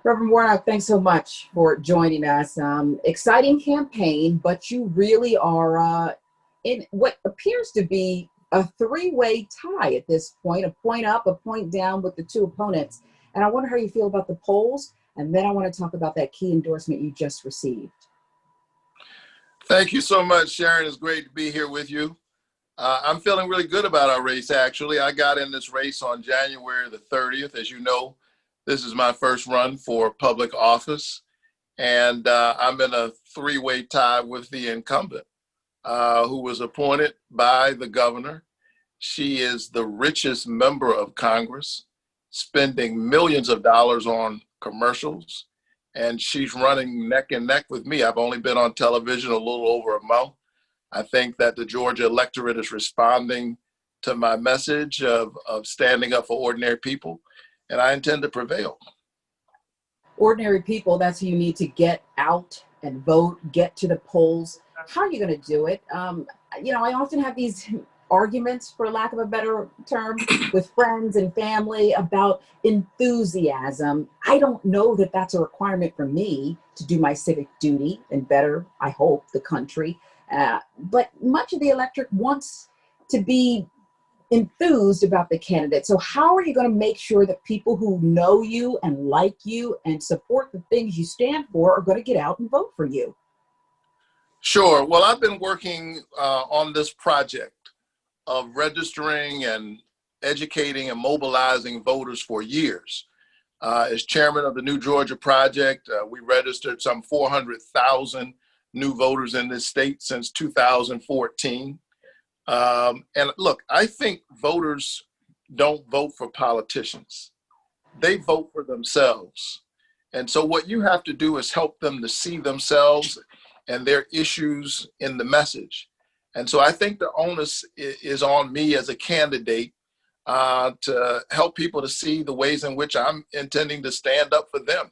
Reverend Warnock, thanks so much for joining us. Exciting campaign, but you really are in what appears to be a three-way tie at this point, a point up, a point down with the two opponents. And I wonder how you feel about the polls, and then I want to talk about that key endorsement you just received. Thank you so much, Sharon. It's great to be here with you. I'm feeling really good about our race, actually. I got in this race on January the 30th. As you know, this is my first run for public office, and I'm in a three-way tie with the incumbent, who was appointed by the governor. She is the richest member of Congress, spending millions of dollars on commercials, and she's running neck and neck with me. I've only been on television a little over a month. I think that the Georgia electorate is responding to my message of standing up for ordinary people, and I intend to prevail. Ordinary people, that's who you need to get out and vote, get to the polls. How are you going to do it? You know, I often have these arguments, for lack of a better term, with friends and family about enthusiasm. I don't know that that's a requirement for me to do my civic duty and better, I hope, the country. But much of the electorate wants to be enthused about the candidate. So how are you going to make sure that people who know you and like you and support the things you stand for are going to get out and vote for you? Sure. Well, I've been working on this project of registering and educating and mobilizing voters for years. As chairman of the New Georgia Project, we registered some 400,000 new voters in this state since 2014. And look, I think voters don't vote for politicians. They vote for themselves. And so what you have to do is help them to see themselves and their issues in the message. And so I think the onus is on me as a candidate to help people to see the ways in which I'm intending to stand up for them.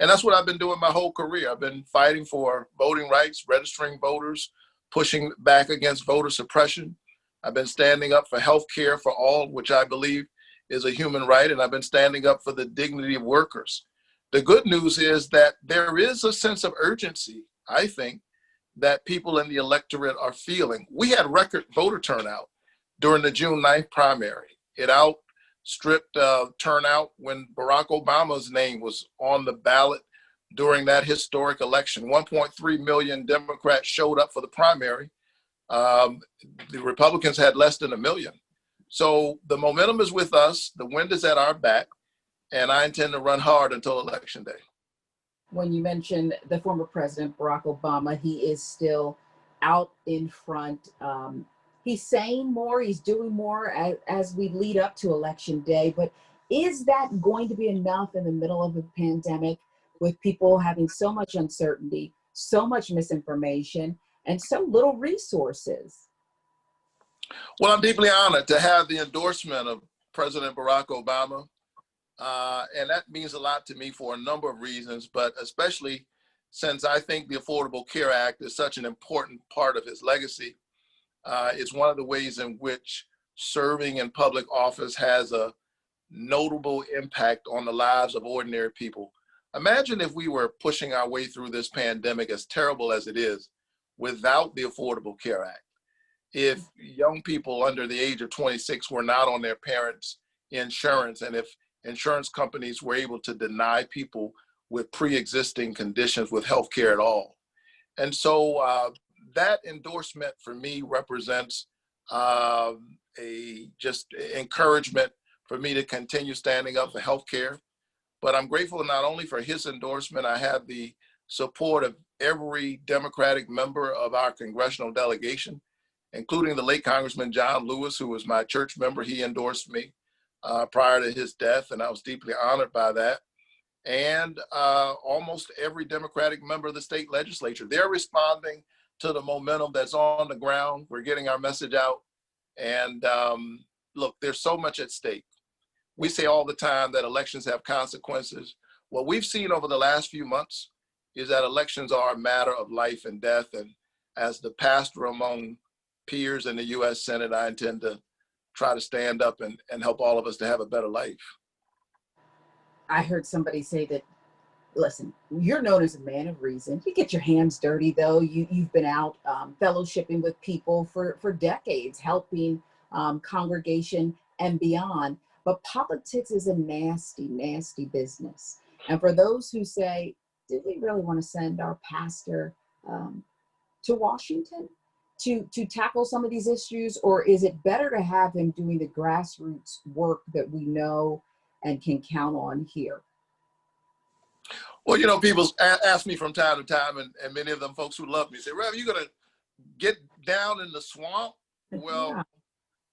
And that's what I've been doing my whole career. I've been fighting for voting rights, registering voters, pushing back against voter suppression. I've been standing up for health care for all, which I believe is a human right. And I've been standing up for the dignity of workers. The good news is that there is a sense of urgency, I think, that people in the electorate are feeling. We had record voter turnout during the June 9th primary. It outstripped turnout when Barack Obama's name was on the ballot during that historic election. 1.3 million Democrats showed up for the primary. The Republicans had less than 1 million. So the momentum is with us. The wind is at our back, and I intend to run hard until Election Day. When you mentioned the former president, Barack Obama, he is still out in front. He's saying more, he's doing more as we lead up to Election Day. But is that going to be enough in the middle of a pandemic with people having so much uncertainty, so much misinformation, and so little resources? Well, I'm deeply honored to have the endorsement of President Barack Obama. And that means a lot to me for a number of reasons, but especially since I think the Affordable Care Act is such an important part of his legacy. It's one of the ways in which serving in public office has a notable impact on the lives of ordinary people. Imagine if we were pushing our way through this pandemic, as terrible as it is, without the Affordable Care Act. If young people under the age of 26 were not on their parents' insurance, and if insurance companies were able to deny people with pre-existing conditions with health care at all. And so that endorsement for me represents just encouragement for me to continue standing up for health care. But I'm grateful not only for his endorsement, I have the support of every Democratic member of our congressional delegation, including the late Congressman John Lewis, who was my church member. He endorsed me prior to his death, and I was deeply honored by that. And almost every Democratic member of the state legislature, they're responding to the momentum that's on the ground. We're getting our message out. And look, there's so much at stake. We say all the time that elections have consequences. What we've seen over the last few months is that elections are a matter of life and death. And as the pastor among peers in the U.S. Senate, I intend to try to stand up and help all of us to have a better life. I heard somebody say that listen, you're known as a man of reason. You get your hands dirty, though. You've been out fellowshipping with people for decades, helping congregation and beyond. But politics is a nasty, nasty business. And for those who say, "Did we really want to send our pastor to Washington to tackle some of these issues, or is it better to have him doing the grassroots work that we know and can count on here?" Well, you know, people ask me from time to time, and many of them folks who love me say, "Rev, you gonna get down in the swamp?" Well,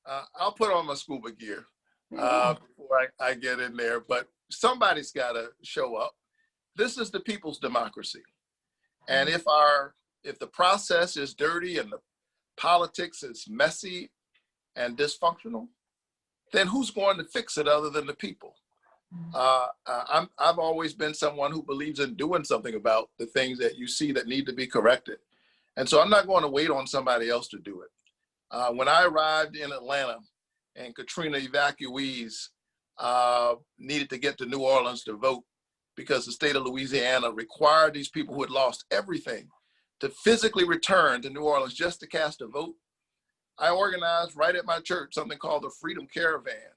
Yeah, I'll put on my scuba gear yeah. before I get in there, but somebody's got to show up. This is the people's democracy, and if the process is dirty and the politics is messy and dysfunctional, then who's going to fix it other than the people? I've always been someone who believes in doing something about the things that you see that need to be corrected. And so I'm not going to wait on somebody else to do it. When I arrived in Atlanta and Katrina evacuees needed to get to New Orleans to vote because the state of Louisiana required these people who had lost everything to physically return to New Orleans just to cast a vote, I organized right at my church something called the Freedom Caravan,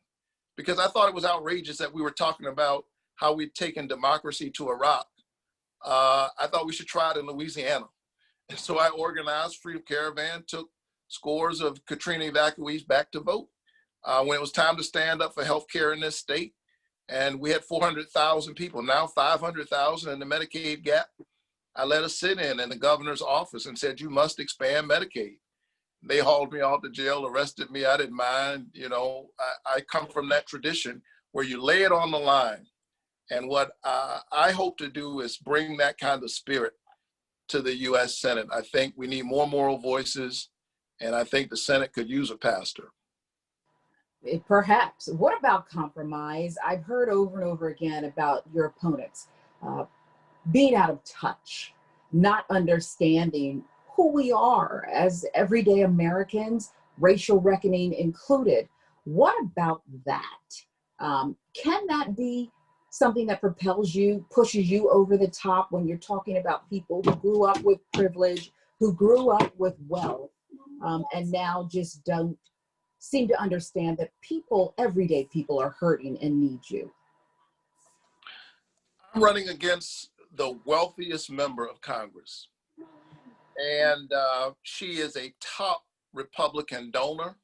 because I thought it was outrageous that we were talking about how we'd taken democracy to Iraq. I thought we should try it in Louisiana. And so I organized Freedom Caravan, took scores of Katrina evacuees back to vote. When it was time to stand up for healthcare in this state, and we had 400,000 people, now 500,000 in the Medicaid gap, I led a sit-in the governor's office and said, "You must expand Medicaid." They hauled me off to jail, arrested me. I didn't mind. You know, I come from that tradition where you lay it on the line. And what I hope to do is bring that kind of spirit to the U.S. Senate. I think we need more moral voices, and I think the Senate could use a pastor. Perhaps. What about compromise? I've heard over and over again about your opponents uh, being out of touch, not understanding who we are as everyday Americans, racial reckoning included. What about that? Can that be something that propels you, pushes you over the top when you're talking about people who grew up with privilege, who grew up with wealth, and now just don't seem to understand that people, everyday people, are hurting and need you? I'm running against the wealthiest member of Congress, and she is a top Republican donor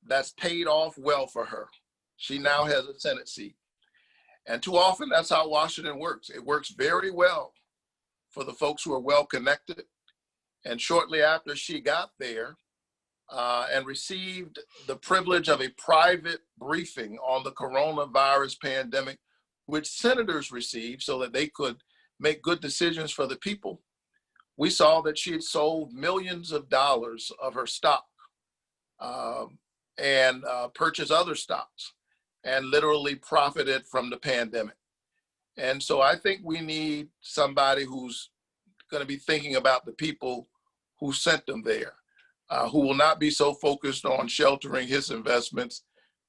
that's paid off well for her. She now has a Senate seat. And too often, that's how Washington works. It works very well for the folks who are well connected. And shortly after she got there and received the privilege of a private briefing on the coronavirus pandemic, which senators received so that they could make good decisions for the people, we saw that she had sold millions of dollars of her stock and purchased other stocks and literally profited from the pandemic. And so I think we need somebody who's going to be thinking about the people who sent them there, who will not be so focused on sheltering his investments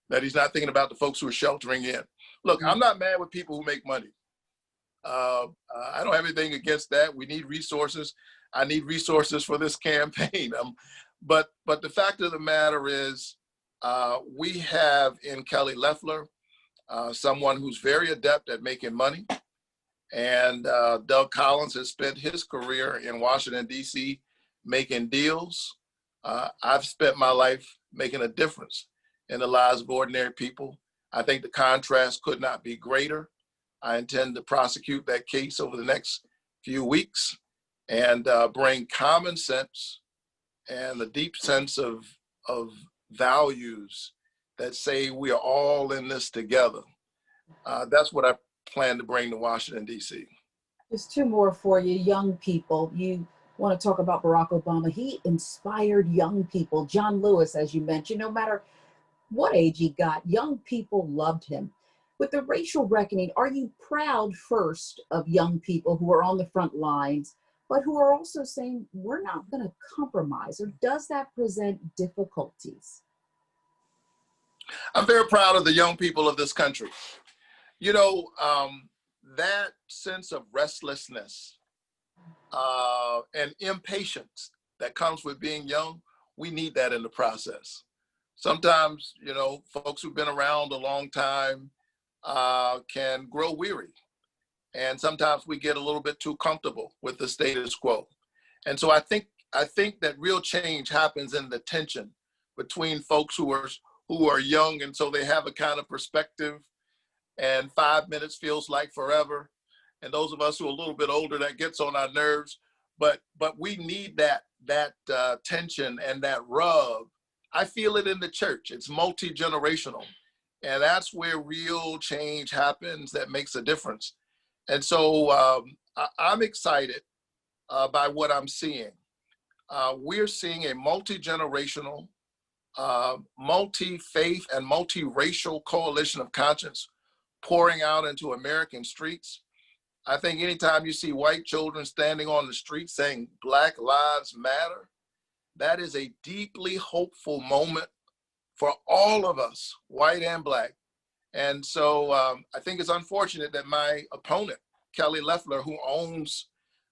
that he's not thinking about the folks who are sheltering in. Look, I'm not mad with people who make money. I don't have anything against that. We need resources. I need resources for this campaign. But the fact of the matter is, we have in Kelly Loeffler someone who's very adept at making money. And Doug Collins has spent his career in Washington, D.C. making deals. I've spent my life making a difference in the lives of ordinary people. I think the contrast could not be greater. I intend to prosecute that case over the next few weeks and bring common sense and the deep sense of values that say we are all in this together. That's what I plan to bring to Washington, D.C. Just two more for you, young people. You want to talk about Barack Obama. He inspired young people. John Lewis, as you mentioned, no matter what age he got, young people loved him. With the racial reckoning, are you proud first of young people who are on the front lines, but who are also saying, we're not going to compromise? Or does that present difficulties? I'm very proud of the young people of this country. You know, that sense of restlessness and impatience that comes with being young, we need that in the process. Sometimes, you know, folks who've been around a long time can grow weary. And sometimes we get a little bit too comfortable with the status quo. And so I think that real change happens in the tension between folks who are young, and so they have a kind of perspective, and 5 minutes feels like forever. And those of us who are a little bit older, that gets on our nerves. But we need that tension and that rub. I feel it in the church. It's multi-generational, and that's where real change happens. That makes a difference. And so I'm excited by what I'm seeing. We're seeing a multi-generational, multi-faith, and multi-racial coalition of conscience pouring out into American streets. I think anytime you see white children standing on the street saying Black Lives Matter, that is a deeply hopeful moment for all of us, white and Black. And so I think it's unfortunate that my opponent, Kelly Loeffler, who owns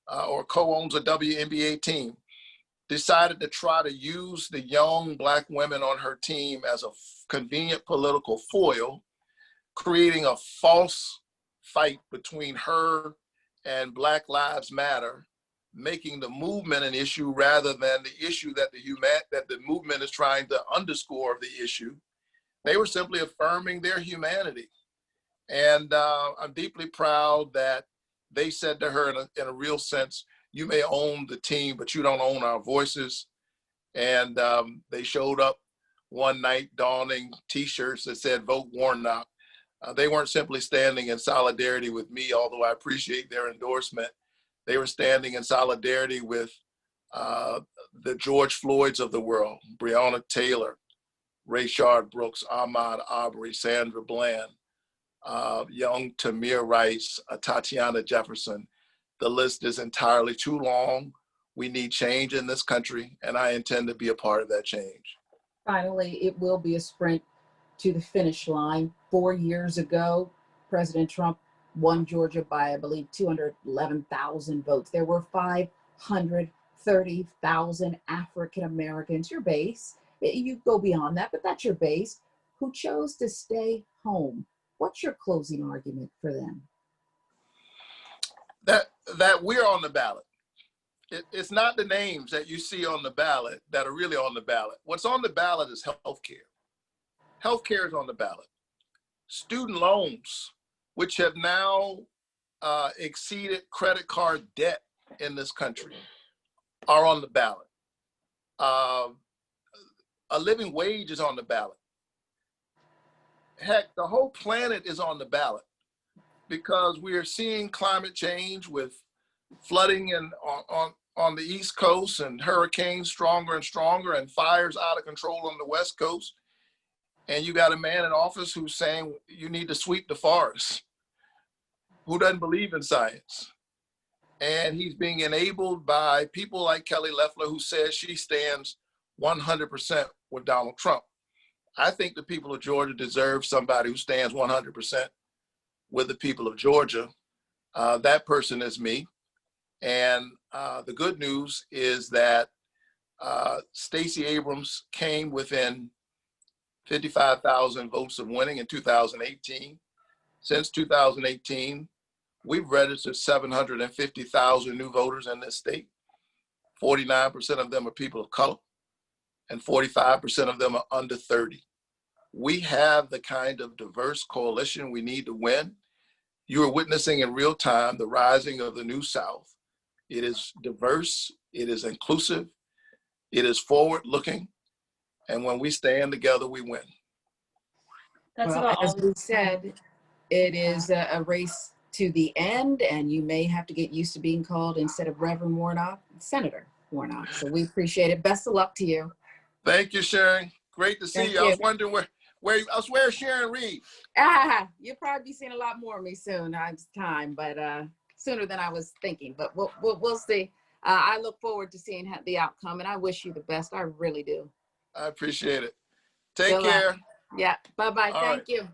or co-owns a WNBA team, decided to try to use the young Black women on her team as a convenient political foil, creating a false fight between her and Black Lives Matter, making the movement an issue rather than the issue that the movement is trying to underscore the issue. They were simply affirming their humanity. And I'm deeply proud that they said to her in a real sense, you may own the team, but you don't own our voices. And they showed up one night donning T-shirts that said vote Warnock. They weren't simply standing in solidarity with me, although I appreciate their endorsement. They were standing in solidarity with the George Floyds of the world, Breonna Taylor, Rayshard Brooks, Ahmaud Arbery, Sandra Bland, young Tamir Rice, Tatiana Jefferson. The list is entirely too long. We need change in this country, and I intend to be a part of that change. Finally, it will be a sprint to the finish line. 4 years ago, President Trump won Georgia by, I believe, 211,000 votes. There were 530,000 African Americans, your base. You go beyond that, but that's your base, who chose to stay home. What's your closing argument for them? That we're on the ballot. It's not the names that you see on the ballot that are really on the ballot. What's on the ballot is healthcare. Healthcare is on the ballot. Student loans, which have now exceeded credit card debt in this country, are on the ballot. A living wage is on the ballot. Heck, the whole planet is on the ballot, because we are seeing climate change with flooding and on the East Coast, and hurricanes stronger and stronger, and fires out of control on the West Coast. And you got a man in office who's saying you need to sweep the forest, who doesn't believe in science. And he's being enabled by people like Kelly Loeffler, who says she stands 100% with Donald Trump. I think the people of Georgia deserve somebody who stands 100% with the people of Georgia. That person is me. And the good news is that Stacey Abrams came within 55,000 votes of winning in 2018. Since 2018, we've registered 750,000 new voters in this state. 49% of them are people of color, and 45% of them are under 30. We have the kind of diverse coalition we need to win. You are witnessing in real time the rising of the New South. It is diverse, it is inclusive, it is forward-looking, and when we stand together, we win. That's well, as we said, it is a race to the end, and you may have to get used to being called, instead of Reverend Warnock, Senator Warnock. So we appreciate it. Best of luck to you. Thank you, Sharon. Great to see you. I was wondering where's Sharon Reed? You'll probably be seeing a lot more of me soon. It's time, but sooner than I was thinking. But we'll see. I look forward to seeing the outcome, and I wish you the best. I really do. I appreciate it. Take care. Yeah. Bye-bye. Thank you.